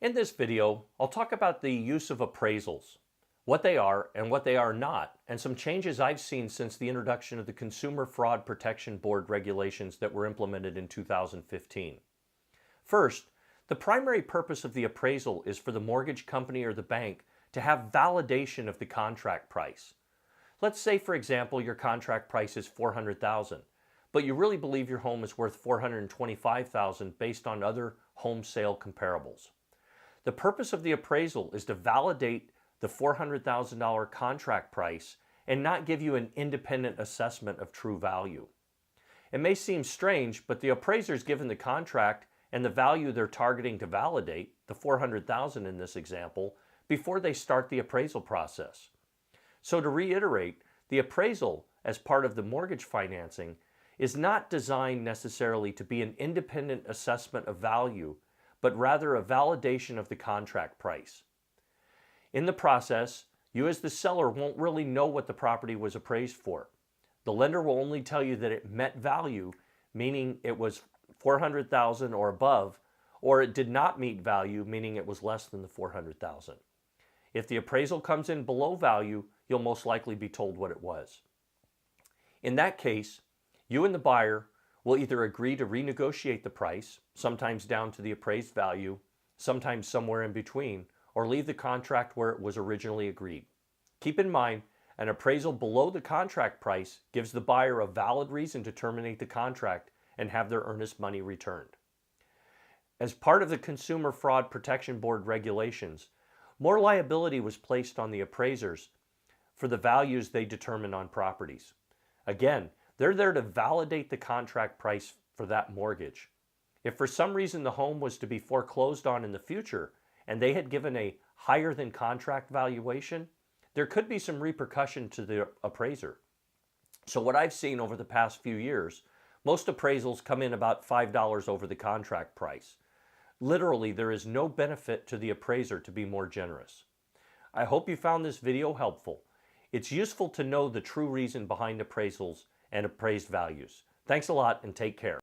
In this video, I'll talk about the use of appraisals, what they are and what they are not, and some changes I've seen since the introduction of the Consumer Fraud Protection Board regulations that were implemented in 2015. First, the primary purpose of the appraisal is for the mortgage company or the bank to have validation of the contract price. Let's say, for example, your contract price is $400,000, but you really believe your home is worth $425,000 based on other home sale comparables. The purpose of the appraisal is to validate the $400,000 contract price and not give you an independent assessment of true value. It may seem strange, but the appraiser is given the contract and the value they're targeting to validate, the $400,000 in this example, before they start the appraisal process. So to reiterate, the appraisal as part of the mortgage financing is not designed necessarily to be an independent assessment of value, but rather a validation of the contract price. In the process, you as the seller won't really know what the property was appraised for. The lender will only tell you that it met value, meaning it was $400,000 or above, or it did not meet value, meaning it was less than the $400,000. If the appraisal comes in below value, you'll most likely be told what it was. In that case, you and the buyer will either agree to renegotiate the price, sometimes down to the appraised value, sometimes somewhere in between, or leave the contract where it was originally agreed. Keep in mind, an appraisal below the contract price gives the buyer a valid reason to terminate the contract and have their earnest money returned. As part of the Consumer Fraud Protection Board regulations, more liability was placed on the appraisers for the values they determine on properties. Again, they're there to validate the contract price for that mortgage. If for some reason the home was to be foreclosed on in the future and they had given a higher than contract valuation, there could be some repercussion to the appraiser. So what I've seen over the past few years, most appraisals come in about $5 over the contract price. Literally, there is no benefit to the appraiser to be more generous. I hope you found this video helpful. It's useful to know the true reason behind appraisals and appraised values. Thanks a lot and take care.